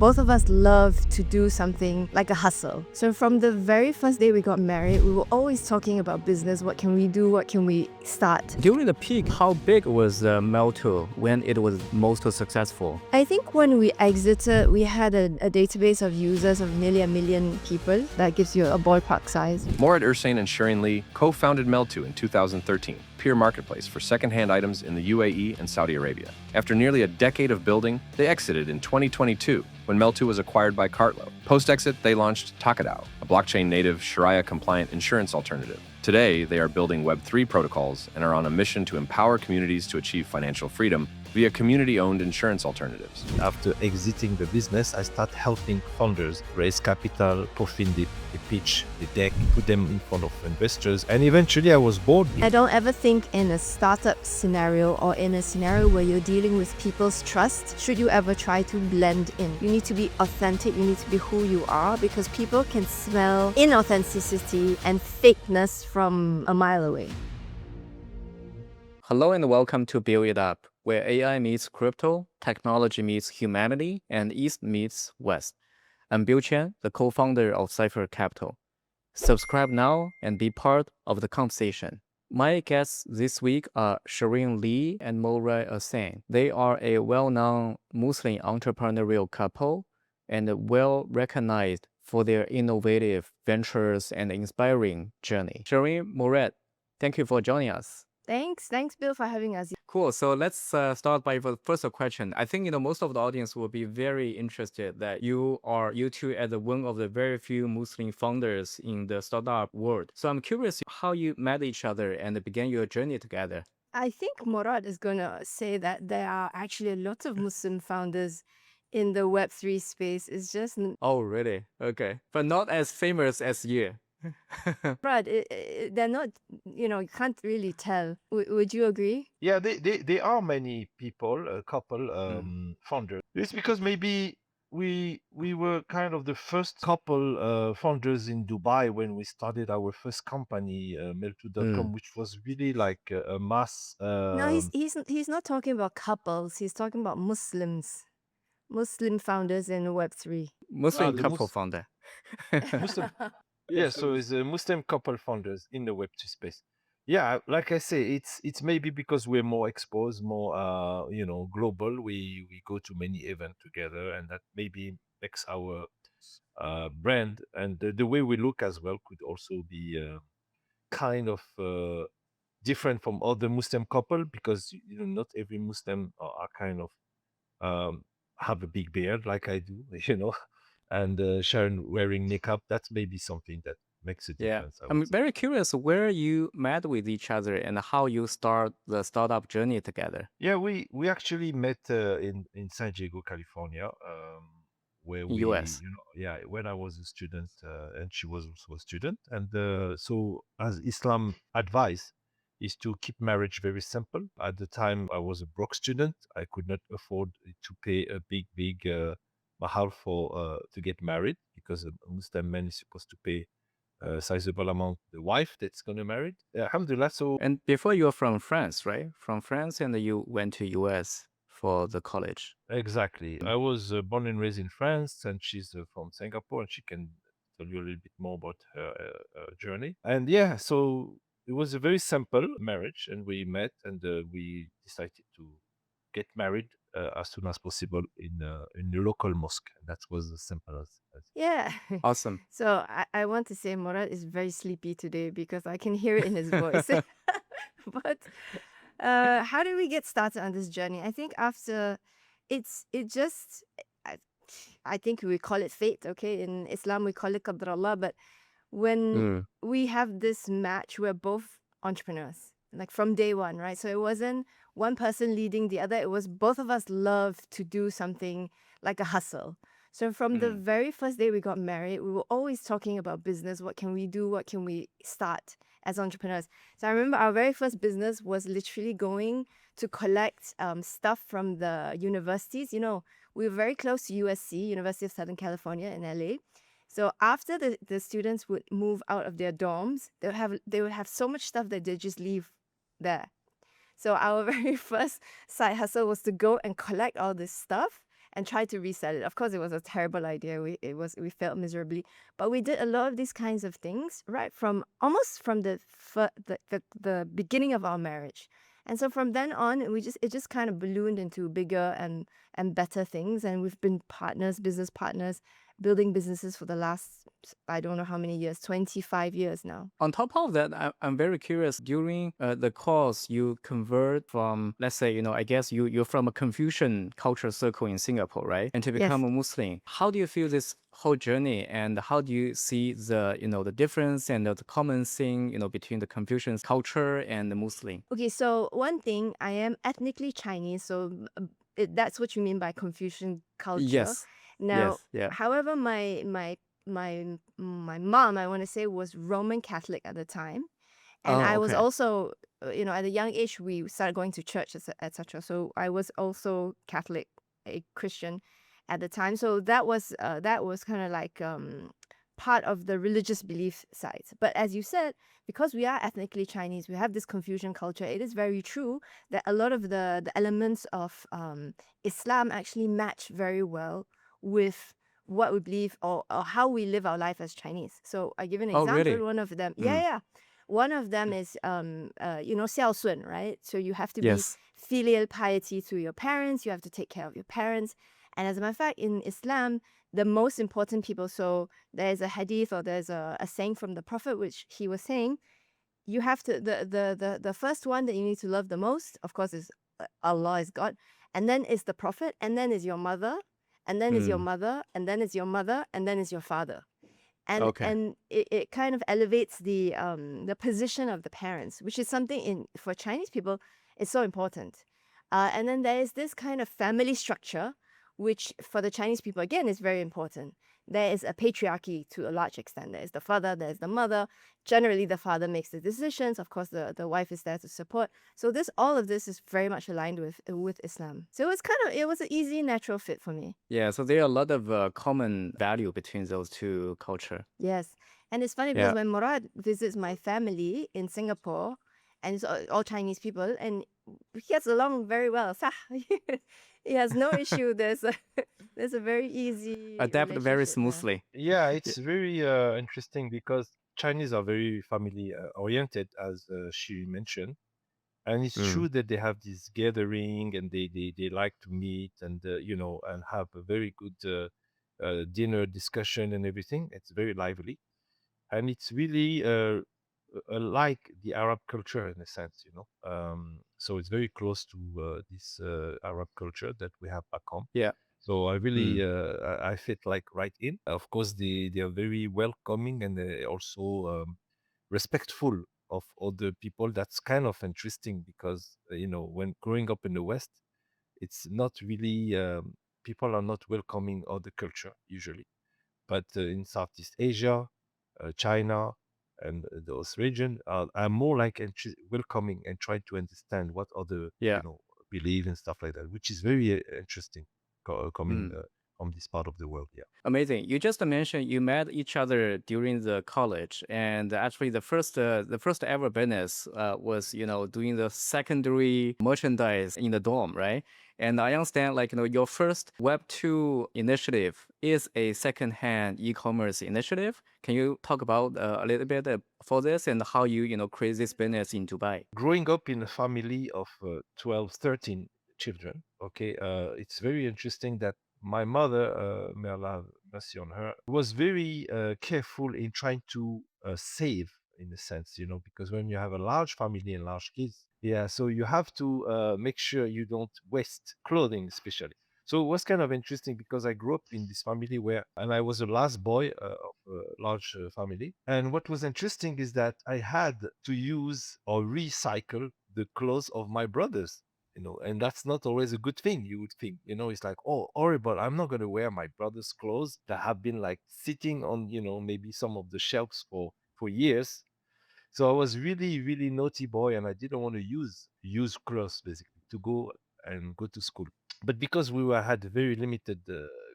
both of us love to do something like a hustle. So from the very first day we got married, we were always talking about business. What can we do? What can we start? During the peak, how big was Melltoo when it was most successful? I think when we exited, we had a database of users of nearly 1 million people. That gives you a ballpark size. Morrad, Irsane, and Sharene co-founded Melltoo in 2013, peer marketplace for second-hand items in the UAE and Saudi Arabia. After nearly a decade of building, they exited in 2022 when Melltoo was acquired by Cartload. Post-exit, they launched Takadao, a blockchain-native Sharia-compliant insurance alternative. Today, they are building Web3 protocols and are on a mission to empower communities to achieve financial freedom via community-owned insurance alternatives. After exiting the business, I start helping founders raise capital, profit the pitch, the deck, put them in front of investors, and eventually I was bored. I don't ever think in a startup scenario or in a scenario where you're dealing with people's trust, should you ever try to blend in. You need to be authentic, you need to be who you are, because people can smell inauthenticity and fakeness from a mile away. Hello and welcome to Build It Up, where AI meets crypto, technology meets humanity, and East meets West. I'm Bill Chen, the co-founder of Cypher Capital. Subscribe now and be part of the conversation. My guests this week are Sharene and Morrad Irsane. They are a well-known Muslim entrepreneurial couple and well-recognized for their innovative ventures and inspiring journey. Sharene, Morrad, thank you for joining us. Thanks Bill for having us. Cool. So let's start by the first question. I think most of the audience will be very interested that you two as one of the very few Muslim founders in the startup world. So I'm curious how you met each other and began your journey together. I think Morrad is going to say that there are actually a lot of Muslim founders in the Web3 space. It's just... Oh, really? Okay. But not as famous as you. Right, they're not, you can't really tell. Would you agree? Yeah, there are many people, a couple founders. It's because maybe we were kind of the first couple founders in Dubai when we started our first company, Melltoo.com, which was really like a mass. No, he's not talking about couples. He's talking about Muslim founders in Web3. Muslim couple founder. Muslim. Yeah, so it's a Muslim couple founders in the Web2 space. Yeah, like I say, it's maybe because we're more exposed, more global. We go to many events together, and that maybe makes our brand and the way we look as well could also be kind of different from other Muslim couple, because not every Muslim are kind of have a big beard like I do, and Sharon wearing niqab. That's maybe something that makes a difference. Yeah. I'm very curious where you met with each other and how you start the startup journey together. Yeah, we actually met in San Diego, California, where we, US. when I was a student and she was also a student. And so as Islam advice is to keep marriage very simple. At the time, I was a broke student. I could not afford to pay a big mahar for to get married, because a Muslim man is supposed to pay a sizable amount the wife that's going to marry. Alhamdulillah. So, and before you were from France, right? From France, and you went to US for the college. Exactly. I was born and raised in France, and she's from Singapore, and she can tell you a little bit more about her journey. And yeah, so it was a very simple marriage, and we met, and we decided to get married as soon as possible in the local mosque. That was as simple as. Yeah. Awesome. So I want to say Morrad is very sleepy today because I can hear it in his voice. But how did we get started on this journey? I think after I think we call it fate, okay? In Islam, we call it qadr Allah. But when we have this match, we're both entrepreneurs, like from day one, right? So it wasn't one person leading the other. It was both of us love to do something like a hustle. So from the very first day we got married, we were always talking about business. What can we do? What can we start as entrepreneurs? So I remember our very first business was literally going to collect stuff from the universities. We were very close to USC, University of Southern California in LA. So after the students would move out of their dorms, they would have so much stuff that they just leave there. So our very first side hustle was to go and collect all this stuff and try to resell it. Of course, it was a terrible idea. We failed miserably, but we did a lot of these kinds of things right from almost from the beginning of our marriage. And so from then on, it just kind of ballooned into bigger and better things. And we've been partners, business partners, building businesses for the last, I don't know how many years, 25 years now. On top of that, I'm very curious. During the course, you convert from, let's say, I guess you're from a Confucian culture circle in Singapore, right? And to become Yes. a Muslim. How do you feel this whole journey, and how do you see the difference and the common thing, between the Confucian culture and the Muslim? Okay, so one thing, I am ethnically Chinese, so that's what you mean by Confucian culture. Yes. Now, Yes. Yeah. however, my mom, I want to say, was Roman Catholic at the time, and I Oh, was okay. also, at a young age, we started going to church, etc. So I was also Catholic, a Christian, at the time. So that was kind of like part of the religious belief side. But as you said, because we are ethnically Chinese, we have this Confucian culture. It is very true that a lot of the elements of Islam actually match very well with what we believe, or how we live our life as Chinese. So I give an Oh, example. really? One of them, Mm. yeah. One of them is, 孝顺, right? So you have to be Yes. filial piety to your parents. You have to take care of your parents. And as a matter of fact, in Islam, the most important people, so there's a hadith, or there's a saying from the Prophet, which he was saying, you have to, the first one that you need to love the most, of course, is Allah, is God. And then is the Prophet, and then is your mother, and then is your Mm. mother, and then is your mother, and then is your father. Okay. And it kind of elevates the position of the parents, which is something for Chinese people is so important. And then there is this kind of family structure, which for the Chinese people, again, is very important. There is a patriarchy to a large extent. There's the father, there's the mother. Generally, the father makes the decisions. Of course, the wife is there to support. So all of this is very much aligned with Islam. So it was an easy, natural fit for me. Yeah. So there are a lot of common value between those two culture. Yes. And it's funny because Yeah. when Morad visits my family in Singapore, and it's all Chinese people, and he gets along very well. He has no issue. There's a very easy Adapt very relationship there. smoothly. Yeah, Y- it's very interesting because Chinese are very family oriented, as she mentioned. And it's Mm. true that they have this gathering, and they like to meet, and and have a very good dinner discussion and everything. It's very lively, and it's really like the Arab culture in a sense, so it's very close to this Arab culture that we have back home. Yeah. So I really Mm. I fit like right in. Of course, they are very welcoming, and also respectful of other people. That's kind of interesting because when growing up in the West, it's not really people are not welcoming other culture usually. But in Southeast Asia, China, and those region are more like welcoming and trying to understand what other Yeah. believe and stuff like that, which is very interesting coming Mm. from this part of the world. Yeah. Amazing. You just mentioned you met each other during the college, and actually the first ever business was doing the secondary merchandise in the dorm, right? And I understand your first Web2 initiative is a secondhand e-commerce initiative. Can you talk about a little bit for this and how you create this business in Dubai? Growing up in a family of 12, 13 children, okay, it's very interesting that my mother, may Allah have mercy on her, was very careful in trying to save, in a sense, because when you have a large family and large kids, yeah, so you have to make sure you don't waste clothing, especially. So it was kind of interesting because I grew up in this family and I was the last boy of a large family. And what was interesting is that I had to use or recycle the clothes of my brothers, and that's not always a good thing. You would think, it's like, oh, horrible. I'm not going to wear my brother's clothes that have been like sitting on, maybe some of the shelves for years. So I was really, really naughty boy, and I didn't want to use clothes basically to go to school. But because had very limited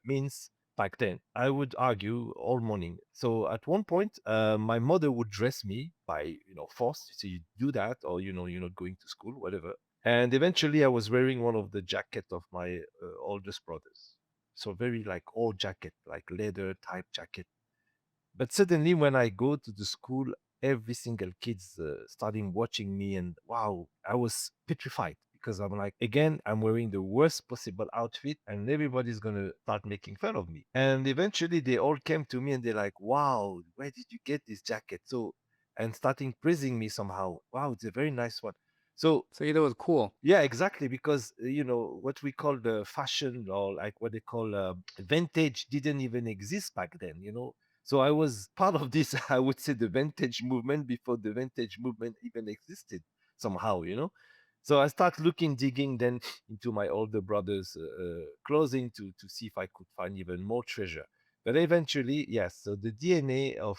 means back then, I would argue all morning. So at one point, my mother would dress me by force. So you do that, or you're not going to school, whatever. And eventually, I was wearing one of the jacket of my oldest brothers. So very like old jacket, like leather type jacket. But suddenly, when I go to the school, every single kid's starting watching me, and wow, I was petrified because I'm like, again, I'm wearing the worst possible outfit, and everybody's gonna start making fun of me. And eventually, they all came to me and they're like, "Wow, where did you get this jacket?" So, and starting praising me somehow. Wow, it's a very nice one. So So it was cool. yeah, exactly. Because what we call the fashion, or like what they call vintage, didn't even exist back then. So I was part of this. I would say the vintage movement before the vintage movement even existed somehow. So I start looking, digging then into my older brother's clothing to see if I could find even more treasure. But eventually, yes. So the DNA of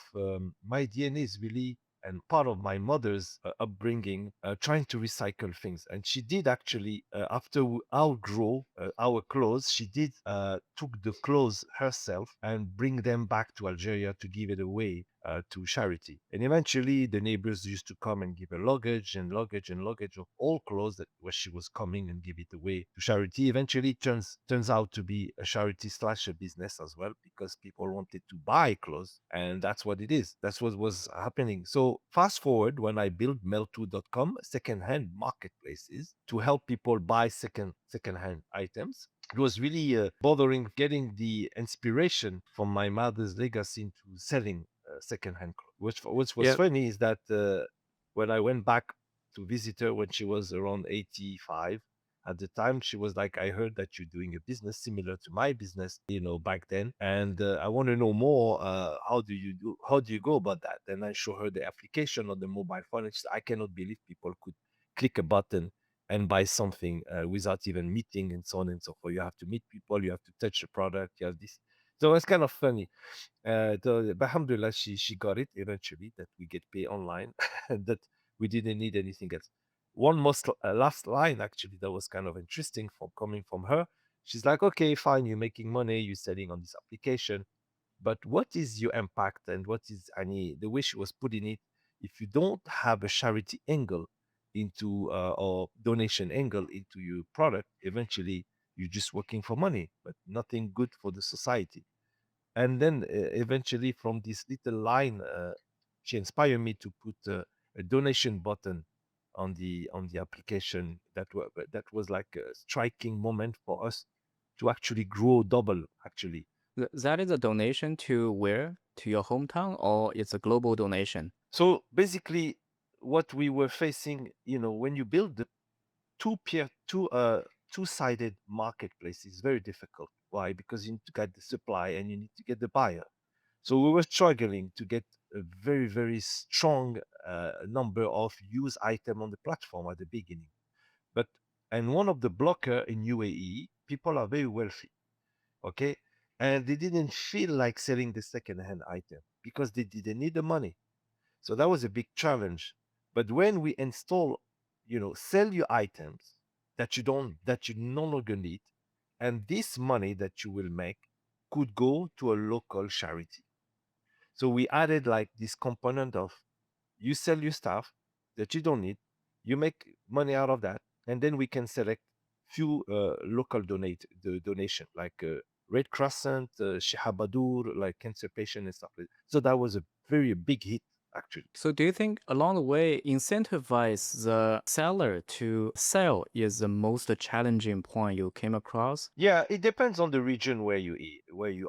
my DNA is really and part of my mother's upbringing, trying to recycle things. And she did actually, after we outgrow our clothes, she did took the clothes herself and bring them back to Algeria to give it away to charity. And eventually, the neighbors used to come and give her luggage and luggage and luggage of all clothes that where she was coming and give it away to charity. Eventually, turns out to be a charity slash a business as well because people wanted to buy clothes, and that's what it is. That's what was happening. So fast forward when I built Melltoo.com, secondhand marketplaces to help people buy secondhand items. It was really bothering getting the inspiration from my mother's legacy into selling secondhand clothes. Which was Yeah. funny is that when I went back to visit her when she was around 85, at the time she was like, I heard that you're doing a business similar to my business, back then, and I want to know more. How do you go about that? And I show her the application on the mobile phone, and she said, I cannot believe people could click a button and buy something without even meeting, and so on and so forth. You have to meet people, you have to touch the product, you have this. So it's kind of funny. But alhamdulillah, she got it eventually, that we get paid online and that we didn't need anything else. One most last line actually that was kind of interesting from coming from her. She's like, okay, fine, you're making money, you're selling on this application, but what is your impact, and what is the way she was putting it? If you don't have a charity angle into or donation angle into your product, eventually you're just working for money, but nothing good for the society. And then eventually, from this little line, she inspired me to put a donation button on the application. That was like a striking moment for us to actually grow double, actually. That is a donation to where? To your hometown, or it's a global donation? So basically, what we were facing, when you build the two-sided marketplace, is very difficult. Why? Because you need to get the supply and you need to get the buyer. So we were struggling to get a very, very strong number of used item on the platform at the beginning. But and one of the blocker in UAE, people are very wealthy, okay, and they didn't feel like selling the second-hand item because they didn't need the money. So that was a big challenge. But when we install, sell your items that you no longer need, and this money that you will make could go to a local charity. So we added like this component of, you sell your stuff that you don't need, you make money out of that, and then we can select few local the donation like Red Crescent, Shihabadur, like cancer patient and stuff like that. So that was a very big hit actually. So do you think along the way, incentivize the seller to sell is the most challenging point you came across? Yeah, it depends on the region where you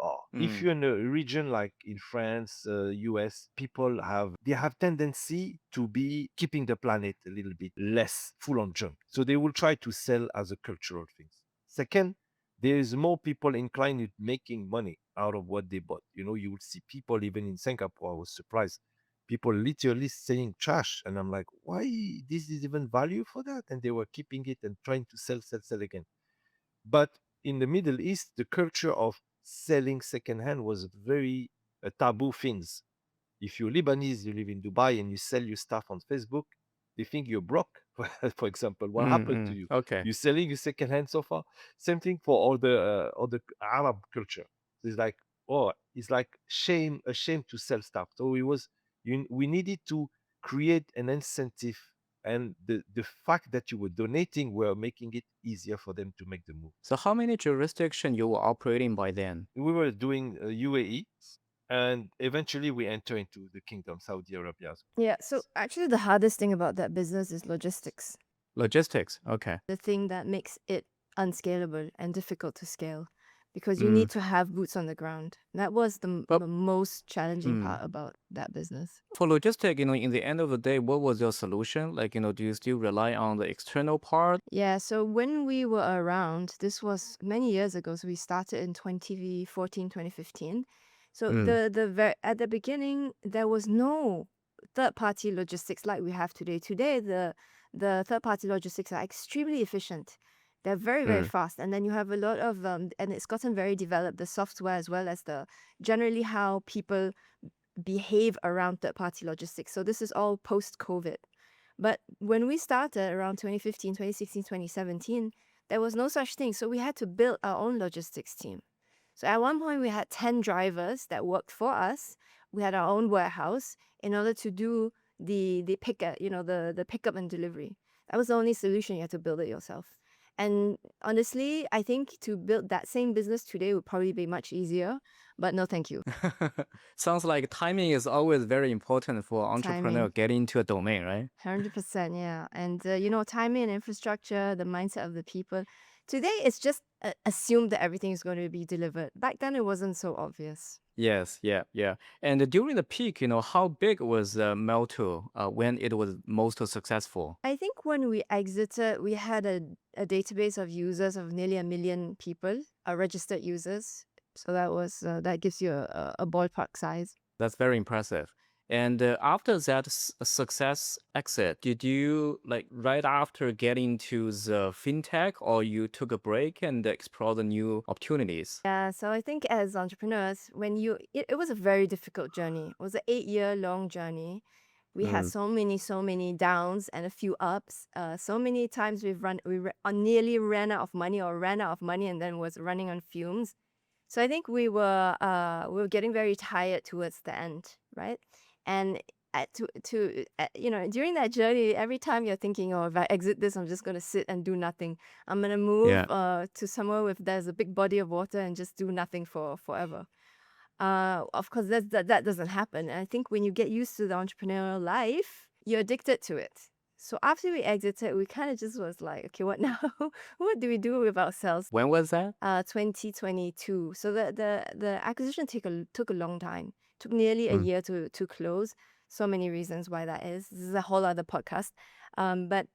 are. If Mm. you're in a region like in France, US, people have tendency to be keeping the planet a little bit less full on junk. So they will try to sell as a cultural things. Second, there is more people inclined with making money out of what they bought. You will see people even in Singapore. I was surprised. People literally selling trash, and I'm like, why this is even value for that? And they were keeping it and trying to sell again. But in the Middle East, the culture of selling secondhand was very taboo things. If you're Lebanese, you live in Dubai, and you sell your stuff on Facebook, they think you're broke. For example, what happened to you? Okay. You're selling your secondhand so far. Same thing for all the Arab culture. It's like, oh, it's like a shame to sell stuff. So we needed to create an incentive and the fact that you were donating were making it easier for them to make the move. So how many jurisdictions you were operating by then? We were doing UAE, and eventually we enter into the kingdom, Saudi Arabia as well. Yeah, so actually the hardest thing about that business is logistics. Logistics. Okay. The thing that makes it unscalable and difficult to scale, because you Mm. need to have boots on the ground. That was But the most challenging mm, part about that business. for logistics, in the end of the day, what was your solution? Like, do you still rely on the external part? Yeah, so when we were around, this was many years ago, so we started in 2014, 2015. So Mm. at the beginning, there was no third-party logistics like we have today. Today, the third-party logistics are extremely efficient. They're very, very Mm. fast. And then you have a lot of, and it's gotten very developed, the software as well as generally how people behave around third-party logistics. So this is all post-COVID. But when we started around 2015, 2016, 2017, there was no such thing. So we had to build our own logistics team. So at one point, we had 10 drivers that worked for us. We had our own warehouse in order to do the pickup, the pickup and delivery. That was the only solution. You had to build it yourself. And honestly, I think to build that same business today would probably be much easier. But no, thank you. Sounds like timing is always very important for entrepreneur Timing. getting into a domain, right? 100%, yeah. And, timing and infrastructure, the mindset of the people. Today, it's just assumed that everything is going to be delivered. Back then, it wasn't so obvious. Yes, yeah, yeah. And during the peak, how big was Melltoo when it was most successful? I think when we exited, we had a database of users of nearly 1 million people, registered users. So that gives you a ballpark size. That's very impressive. And after that success exit, did you like right after getting to the fintech, or you took a break and explore the new opportunities? Yeah, so I think as entrepreneurs, it was a very difficult journey. It was an 8-year-long journey. We had Mm. so many downs and a few ups. So many times nearly ran out of money or ran out of money and then was running on fumes. So I think we were getting very tired towards the end, right? And during that journey, every time you're thinking, oh, if I exit this, I'm just gonna sit and do nothing. I'm gonna move Yeah. to somewhere with there's a big body of water and just do nothing for forever. Of course, that doesn't happen. And I think when you get used to the entrepreneurial life, you're addicted to it. So after we exited, we kind of just was like, okay, what now? What do we do with ourselves? When was that? 2022. So the acquisition took a long time. Took nearly a Mm. year to close. So many reasons why that is. This is a whole other podcast. But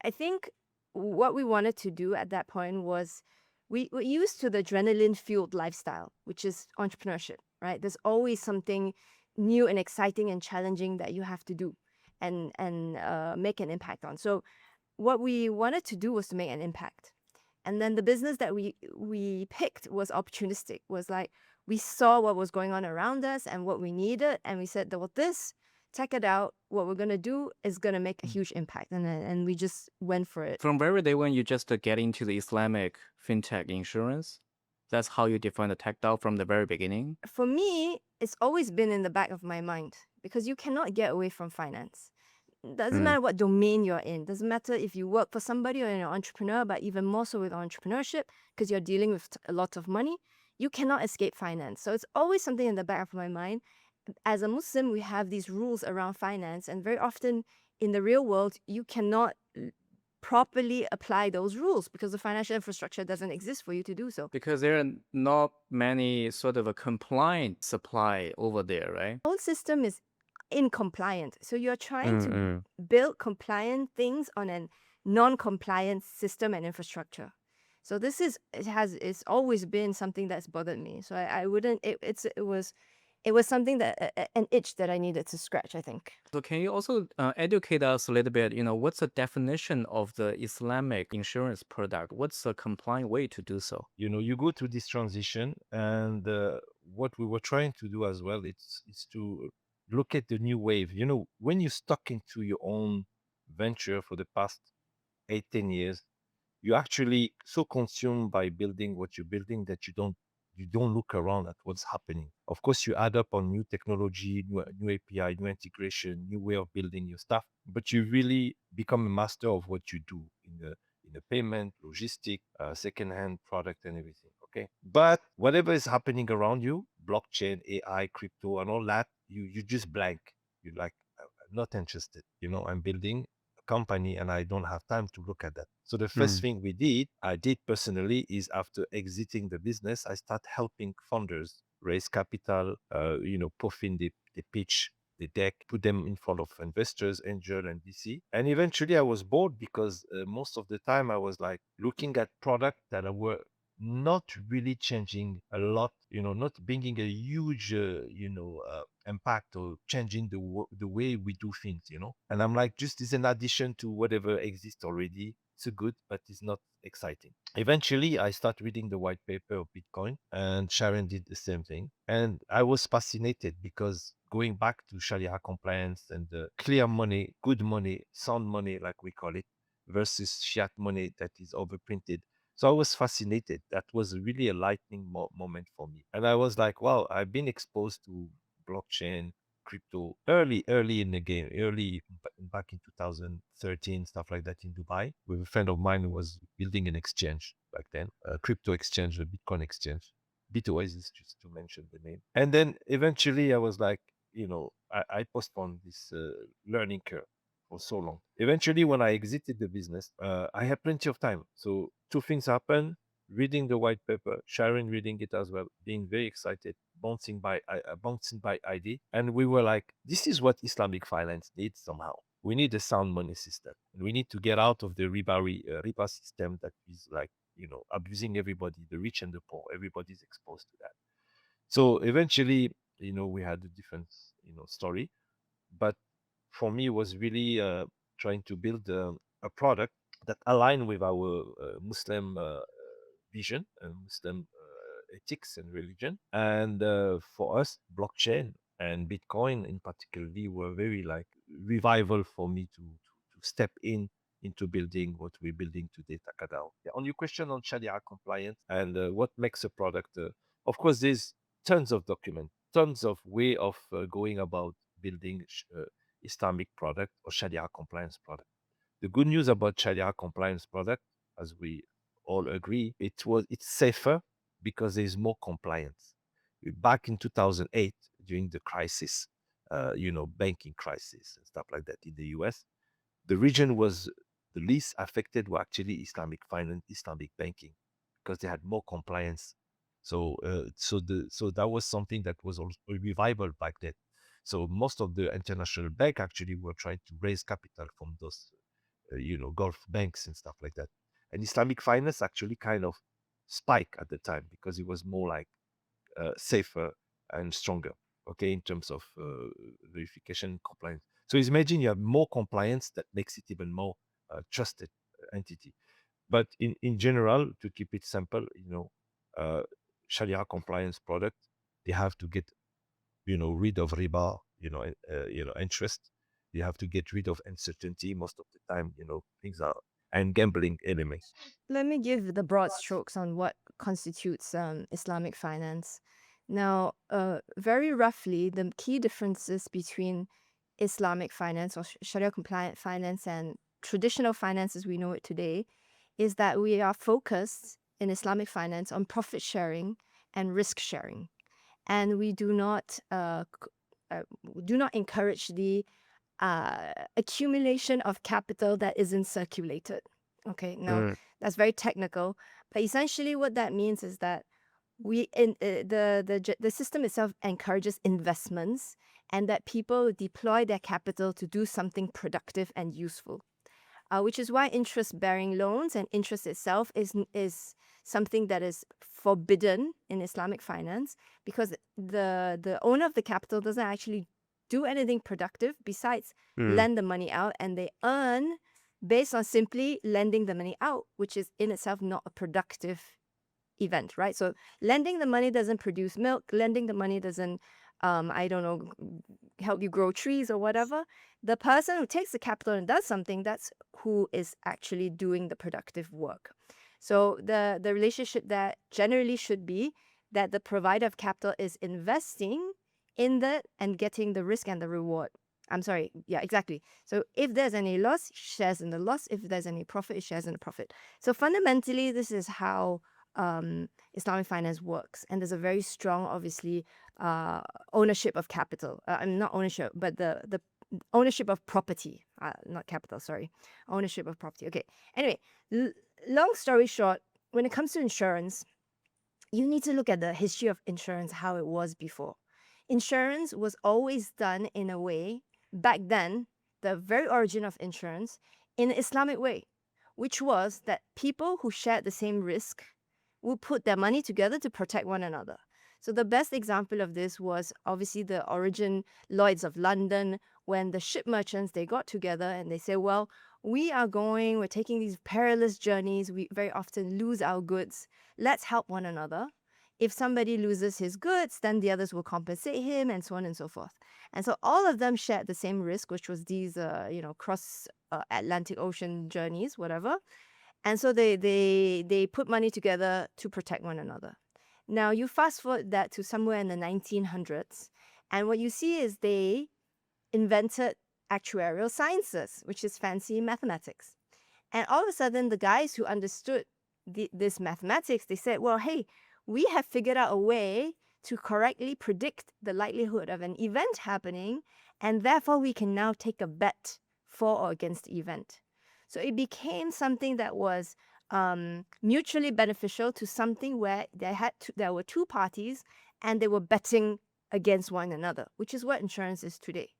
I think what we wanted to do at that point was we're used to the adrenaline fueled lifestyle, which is entrepreneurship, right? There's always something new and exciting and challenging that you have to do and make an impact on. So what we wanted to do was to make an impact. And then the business that we picked was opportunistic, was like we saw what was going on around us and what we needed. And we said, well, Takadao, what we're going to do is going to make a huge impact. And we just went for it. From very day when you just get into the Islamic fintech insurance, that's how you define the Takadao from the very beginning? For me, it's always been in the back of my mind because you cannot get away from finance. Doesn't Mm. matter what domain you're in. Doesn't matter if you work for somebody or you're an entrepreneur, but even more so with entrepreneurship, because you're dealing with a lot of money, you cannot escape finance. So it's always something in the back of my mind. As a Muslim, we have these rules around finance, and very often in the real world, you cannot properly apply those rules because the financial infrastructure doesn't exist for you to do so. Because there are not many sort of a compliant supply over there, right? The whole system is incompliant. So you're trying to Mm-mm. build compliant things on a non-compliant system and infrastructure. So it's always been something that's bothered me. So I wouldn't, it was something that, an itch that I needed to scratch, I think. So can you also educate us a little bit, what's the definition of the Islamic insurance product? What's the compliant way to do so? You go through this transition, and what we were trying to do as well, it's to look at the new wave. When you're stuck into your own venture for the past 8, 10 years, you're actually so consumed by building what you're building that you don't You don't look around at what's happening. Of course, you add up on new technology, new API, new integration, new way of building your stuff, but you really become a master of what you do in the payment, logistic, second-hand product, and everything. Okay, but whatever is happening around you, blockchain, AI, crypto, and all that, you just blank. You like, I'm not interested. I'm building company and I don't have time to look at that. So the first thing I did personally is after exiting the business, I start helping founders raise capital, puffing the pitch, the deck, put them in front of investors, angel and VC. And eventually I was bored because most of the time I was like looking at products that were not really changing a lot, not bringing a huge, impact or changing the way we do things, And I'm like, just is an addition to whatever exists already. It's a good, but it's not exciting. Eventually, I start reading the white paper of Bitcoin, and Sharon did the same thing. And I was fascinated because going back to Sharia compliance and the clear money, good money, sound money, like we call it, versus fiat money that is overprinted. So I was fascinated. That was really a lightning moment for me. And I was like, wow, I've been exposed to blockchain, crypto early in the game, back in 2013, stuff like that in Dubai, with a friend of mine who was building an exchange back then, a crypto exchange, a Bitcoin exchange, BitOasis, just to mention the name. And then eventually I was like, I postponed this learning curve for so long. Eventually, when I exited the business, I had plenty of time. So two things happened: reading the white paper, Sharon reading it as well, being very excited, bouncing by ID, and we were like, this is what Islamic finance needs somehow. We need a sound money system, and we need to get out of the riba system that is like abusing everybody, the rich and the poor. Everybody's exposed to that. So eventually, we had a different story, but for me, it was really trying to build a product that aligned with our Muslim vision and Muslim ethics and religion. And for us, blockchain and Bitcoin in particularly were very like revival for me to step into building what we're building today, Takadao. Yeah, on your question on Sharia compliance and what makes a product, of course, there's tons of document, tons of way of going about building Islamic product or Sharia compliance product. The good news about Sharia compliance product, as we all agree, it's safer because there's more compliance. Back in 2008, during the crisis, banking crisis and stuff like that in the US, the region was the least affected were actually Islamic finance, Islamic banking, because they had more compliance. So that was something that was also a revival back then. So most of the international bank actually were trying to raise capital from those, Gulf banks and stuff like that. And Islamic finance actually kind of spiked at the time because it was more like safer and stronger, okay, in terms of verification compliance. So imagine you have more compliance that makes it even more trusted entity. But in general, to keep it simple, uh, Sharia compliance product, they have to get, rid of riba, interest. You have to get rid of uncertainty most of the time, things are, and gambling elements. Let me give the broad strokes on what constitutes Islamic finance. Now, very roughly, the key differences between Islamic finance or Sharia-compliant finance and traditional finance as we know it today is that we are focused in Islamic finance on profit sharing and risk sharing, and we do not encourage the accumulation of capital that isn't circulated. Okay, now that's very technical, but essentially what that means is that the system itself encourages investments and that people deploy their capital to do something productive and useful. Which is why interest-bearing loans and interest itself is something that is forbidden in Islamic finance, because the owner of the capital doesn't actually do anything productive besides lend the money out, and they earn based on simply lending the money out, which is in itself not a productive event, right? So lending the money doesn't produce milk, lending the money doesn't help you grow trees or whatever. The person who takes the capital and does something, that's who is actually doing the productive work. So the relationship that generally should be that the provider of capital is investing in that and getting the risk and the reward. I'm sorry. Yeah, exactly. So if there's any loss, it shares in the loss. If there's any profit, it shares in the profit. So fundamentally, this is how Islamic finance works. And there's a very strong, obviously, ownership of capital. Not ownership, but the ownership of property. Not capital, sorry. Ownership of property. Okay. Anyway, long story short, when it comes to insurance, you need to look at the history of insurance, how it was before. Insurance was always done in a way, back then, the very origin of insurance, in an Islamic way, which was that people who shared the same risk would put their money together to protect one another. So the best example of this was obviously the origin Lloyd's of London, when the ship merchants, they got together and they say, well, we're taking these perilous journeys. We very often lose our goods. Let's help one another. If somebody loses his goods, then the others will compensate him, and so on and so forth. And so all of them shared the same risk, which was these, cross Atlantic Ocean journeys, whatever. And so they put money together to protect one another. Now you fast forward that to somewhere in the 1900s, and what you see is they invented actuarial sciences, which is fancy mathematics. And all of a sudden, the guys who understood this mathematics, they said, well, hey, we have figured out a way to correctly predict the likelihood of an event happening, and therefore we can now take a bet for or against the event. So it became something that was mutually beneficial to something where there were two parties and they were betting against one another, which is what insurance is today.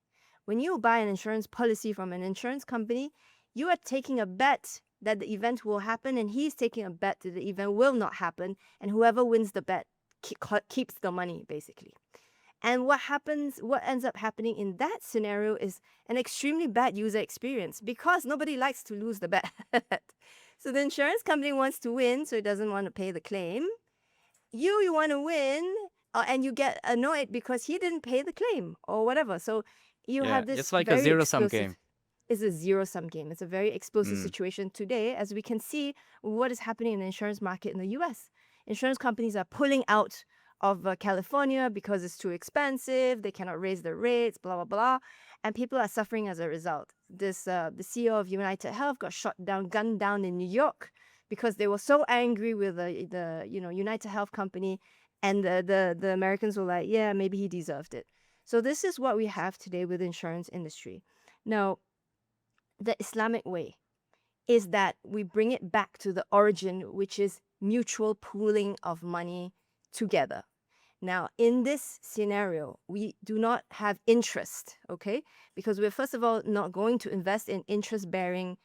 When you buy an insurance policy from an insurance company, you are taking a bet that the event will happen, and he's taking a bet that the event will not happen, and whoever wins the bet keeps the money, basically. And what ends up happening in that scenario is an extremely bad user experience, because nobody likes to lose the bet. So the insurance company wants to win, so it doesn't want to pay the claim. You want to win, and you get annoyed because he didn't pay the claim or whatever. So you have this it's like a very zero-sum explosive- game. It's a zero-sum game. It's a very explosive situation today, as we can see what is happening in the insurance market in the US. Insurance companies are pulling out of California because it's too expensive. They cannot raise their rates, blah, blah, blah. And people are suffering as a result. The CEO of United Health got gunned down in New York because they were so angry with the United Health company, and the Americans were like, yeah, maybe he deserved it. So this is what we have today with the insurance industry. Now, the Islamic way is that we bring it back to the origin, which is mutual pooling of money together. Now, in this scenario, we do not have interest, okay? Because we're, first of all, not going to invest in interest-bearing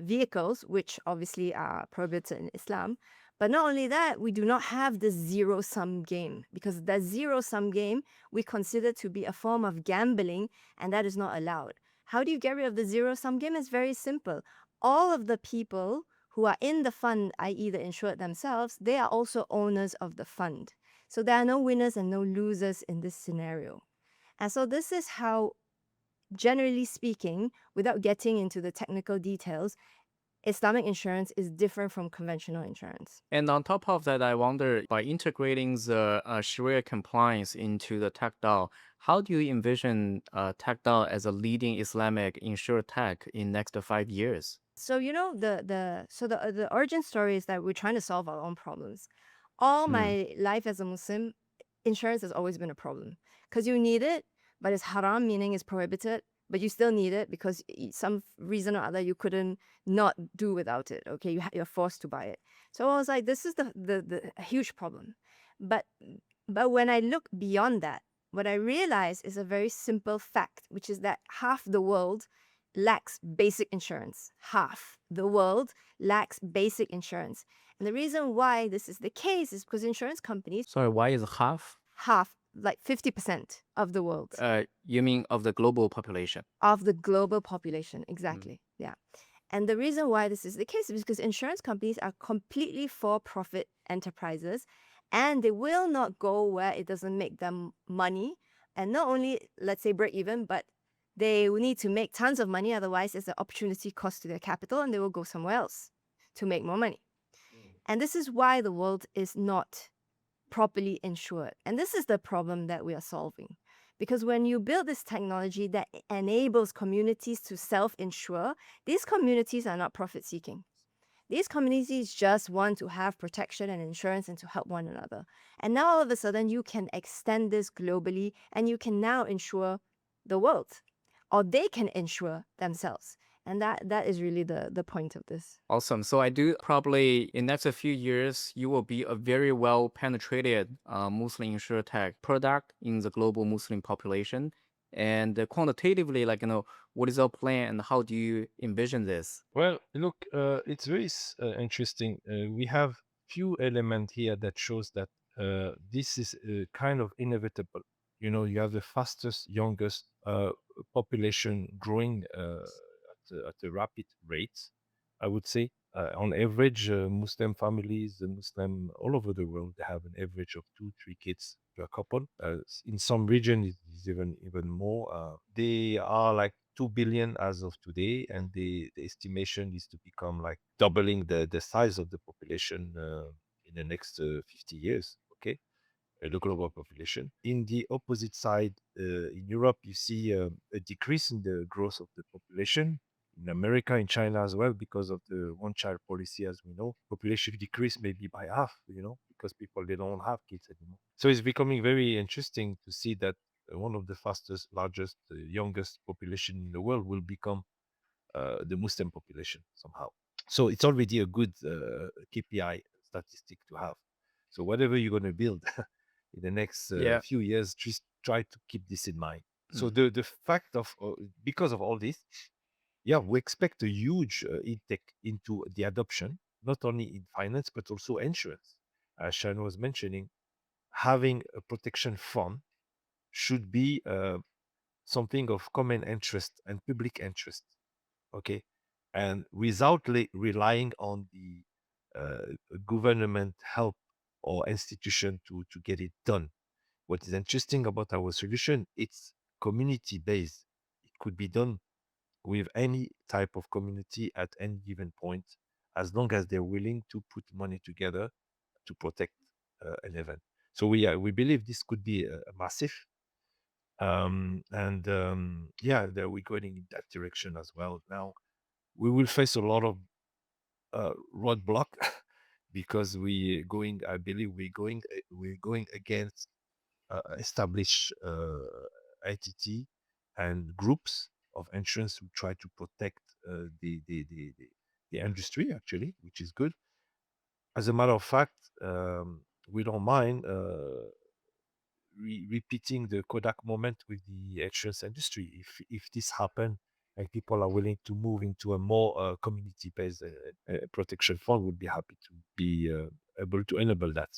vehicles, which obviously are prohibited in Islam. But not only that, we do not have the zero-sum game, because that zero-sum game we consider to be a form of gambling, and that is not allowed. How do you get rid of the zero-sum game? It's very simple. All of the people who are in the fund, i.e. the insured themselves, they are also owners of the fund. So there are no winners and no losers in this scenario. And so this is how, generally speaking, without getting into the technical details, Islamic insurance is different from conventional insurance. And on top of that, I wonder, by integrating the Sharia compliance into the Takadao, how do you envision Takadao as a leading Islamic insurtech in next 5 years? So the origin story is that we're trying to solve our own problems. All my life as a Muslim, insurance has always been a problem, because you need it, but it's haram, meaning it's prohibited, but you still need it because some reason or other you couldn't not do without it. Okay, you're forced to buy it. So I was like, this is the huge problem. But when I look beyond that, what I realize is a very simple fact, which is that half the world lacks basic insurance. Half the world lacks basic insurance. And the reason why this is the case is because insurance companies, Sorry, why is half? like 50% of the world. You mean of the global population? Of the global population, exactly. Yeah. And the reason why this is the case is because insurance companies are completely for-profit enterprises, and they will not go where it doesn't make them money. And not only, let's say, break even, but they will need to make tons of money. Otherwise, it's an opportunity cost to their capital, and they will go somewhere else to make more money. And this is why the world is not properly insured. And this is the problem that we are solving. Because when you build this technology that enables communities to self-insure, these communities are not profit-seeking. These communities just want to have protection and insurance and to help one another. And now all of a sudden, you can extend this globally and you can now insure the world, or they can insure themselves. And that is really the point of this. Awesome. So I do probably in next a few years, you will be a very well penetrated Muslim insurtech product in the global Muslim population. And quantitatively, like, what is your plan and how do you envision this? Well, look, it's very interesting. We have few elements here that shows that this is kind of inevitable. You have the fastest, youngest population growing at a rapid rate, I would say. On average, Muslim families, Muslim all over the world, they have an average of 2, 3 kids per couple. In some region, it's even more. They are like 2 billion as of today, and the estimation is to become like doubling the size of the population in the next 50 years. Okay, the global population. In the opposite side, in Europe, you see a decrease in the growth of the population. In America, in China as well, because of the one-child policy, as we know, population decrease maybe by half, because people they don't have kids anymore. So it's becoming very interesting to see that one of the fastest, largest, youngest population in the world will become the Muslim population somehow. So it's already a good KPI statistic to have. So whatever you're going to build in the next Yeah. few years, just try to keep this in mind. So Mm. the fact of because of all this, yeah, we expect a huge intake into the adoption, not only in finance but also insurance. As Shan was mentioning, having a protection fund should be something of common interest and public interest. Okay, and without relying on the government help or institution to get it done. What is interesting about our solution, it's community based. It could be done with any type of community at any given point, as long as they're willing to put money together to protect an event. So we believe this could be a massive, and yeah, that we're going in that direction as well. Now we will face a lot of roadblock because I believe we're going against established entity and groups of insurance who try to protect the industry actually, which is good. As a matter of fact, we don't mind repeating the Kodak moment with the insurance industry. If this happen and people are willing to move into a more community-based protection fund, would be happy to be able to enable that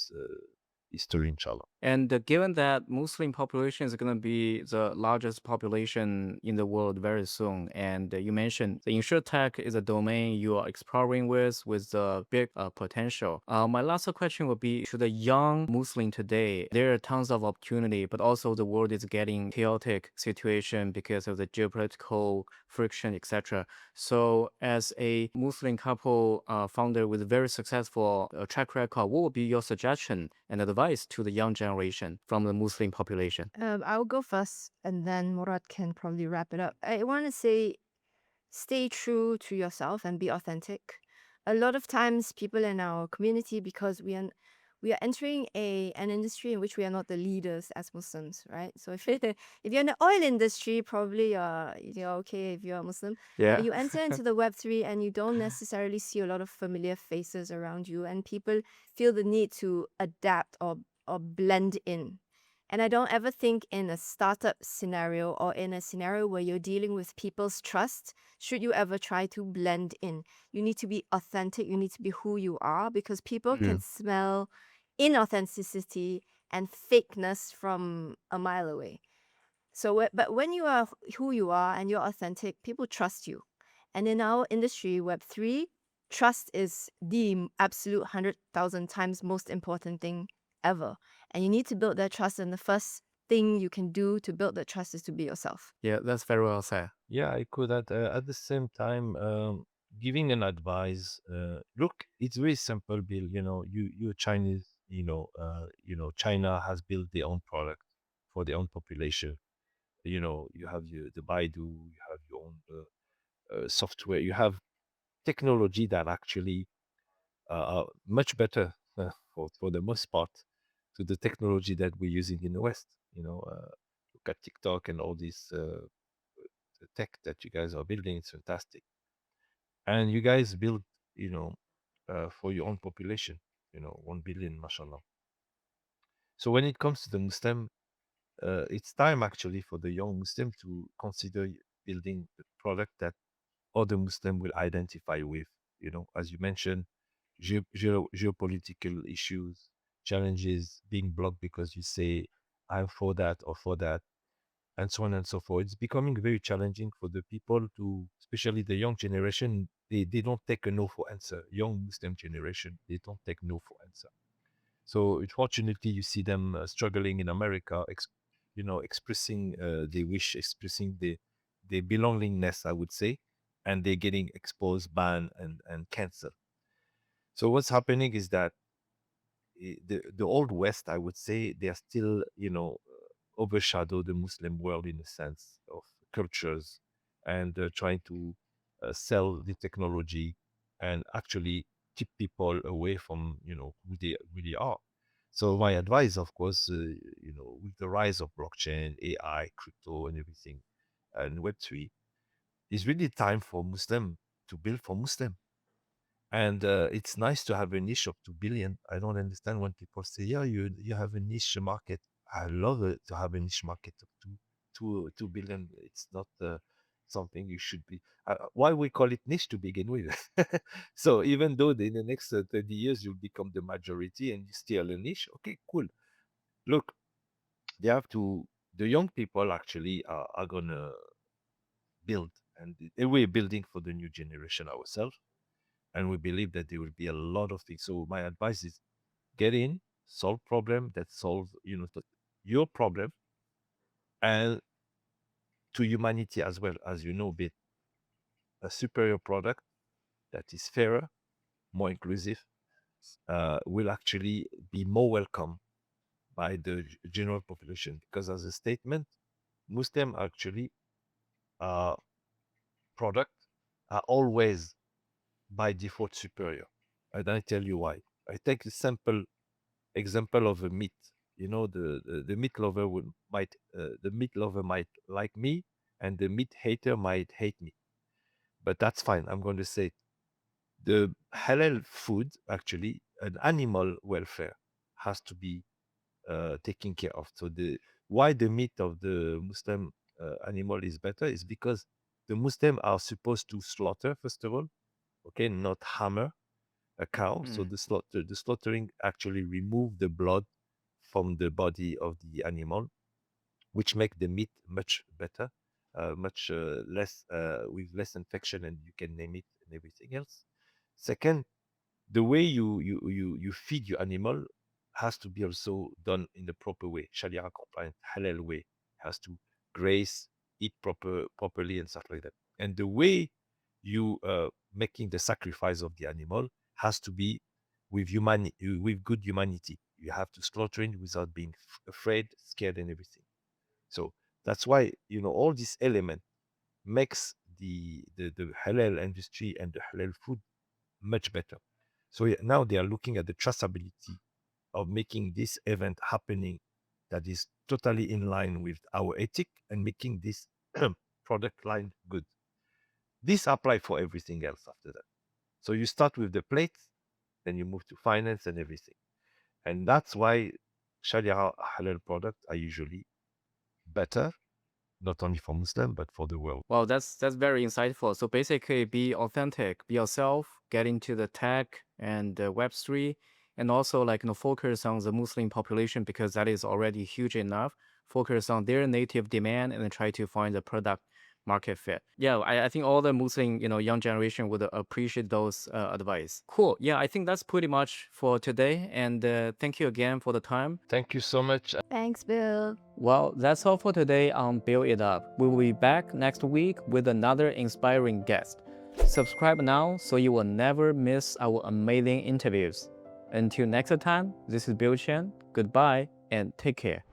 history, inshallah. And given that Muslim population is going to be the largest population in the world very soon, and you mentioned the insurtech is a domain you are exploring with the big potential. My last question would be: to the young Muslim today, there are tons of opportunity, but also the world is getting chaotic situation because of the geopolitical friction, etc. So, as a Muslim couple founder with a very successful track record, what would be your suggestion and advice to the young generation from the Muslim population? I'll go first, and then Murad can probably wrap it up. I want to say, stay true to yourself and be authentic. A lot of times, people in our community, because we are entering an industry in which we are not the leaders as Muslims, right? So if you're in the oil industry, probably you're okay if you're a Muslim. Yeah. But you enter into the Web3 and you don't necessarily see a lot of familiar faces around you, and people feel the need to adapt or blend in. And I don't ever think in a startup scenario or in a scenario where you're dealing with people's trust, should you ever try to blend in. You need to be authentic. You need to be who you are, because people can smell inauthenticity and fakeness from a mile away. So, but when you are who you are and you're authentic, people trust you. And in our industry, Web3, trust is the absolute 100,000 times most important thing ever. And you need to build that trust. And the first thing you can do to build that trust is to be yourself. Yeah, that's very well said. Yeah, I could at the same time giving an advice. Look, it's very simple, Bill. You're Chinese China has built their own product for their own population. You have the Baidu, you have your own software, you have technology that actually are much better for the most part to the technology that we're using in the West. Look at TikTok and all this tech that you guys are building. It's fantastic, and you guys build, for your own population. 1 billion, mashallah. So when it comes to the Muslim, it's time actually for the young Muslim to consider building a product that other Muslim will identify with. As you mentioned, geopolitical issues, challenges, being blocked because you say I'm for that or for that, and so on and so forth. It's becoming very challenging for the people to, especially the young generation. They don't take a no for answer. Young Muslim generation, they don't take no for answer. So unfortunately, you see them struggling in America, expressing their wish, expressing their belongingness, I would say, and they're getting exposed, banned, and canceled. So what's happening is that the old West, I would say, they are still, overshadow the Muslim world in a sense of cultures, and trying to sell the technology and actually keep people away from who they really are. So my advice, of course, with the rise of blockchain, AI, crypto, and everything, and Web3, is really time for Muslim to build for Muslim. And it's nice to have a niche of 2 billion. I don't understand when people say, "Yeah, you have a niche market." I love it to have a niche market of 2 billion. It's not something you should be. Why we call it niche to begin with? So even though in the next 30 years you'll become the majority and you still a niche, okay, cool. Look, they have to. The young people actually are gonna build, and we're building for the new generation ourselves, and we believe that there will be a lot of things. So my advice is get in, solve problem that solve your problem, and to humanity as well, as be a superior product that is fairer, more inclusive, will actually be more welcome by the general population, because as a statement, Muslim actually product are always by default superior, and I tell you why. I take a simple example of a meat. The meat lover the meat lover might like me, and the meat hater might hate me. But that's fine. I'm going to say it. The halal food, actually, an animal welfare has to be taken care of. So why the meat of the Muslim animal is better is because the Muslim are supposed to slaughter first of all, okay, not hammer a cow. So the slaughtering actually remove the blood from the body of the animal, which make the meat much better, much less with less infection, and you can name it and everything else. Second, the way you feed your animal has to be also done in the proper way, Sharia compliant, halal way. Has to graze, eat properly, and stuff like that. And the way you making the sacrifice of the animal has to be with humanity, with good humanity. You have to slaughter it without being afraid, scared, and everything. So that's why all this element makes the halal industry and the halal food much better. So now they are looking at the traceability of making this event happening that is totally in line with our ethic and making this product line good. This apply for everything else after that. So you start with the plates, then you move to finance and everything. And that's why Sharia halal products are usually better, not only for Muslim, but for the world. Well, that's very insightful. So basically, be authentic, be yourself, get into the tech and Web3, and also focus on the Muslim population because that is already huge enough. Focus on their native demand and then try to find the product market fit. Yeah, I think all the Muslim young generation would appreciate those advice. Cool. Yeah, I think that's pretty much for today. And thank you again for the time. Thank you so much. Thanks, Bill. Well, that's all for today on Build It Up. We will be back next week with another inspiring guest. Subscribe now so you will never miss our amazing interviews. Until next time, this is Bill Chen. Goodbye and take care.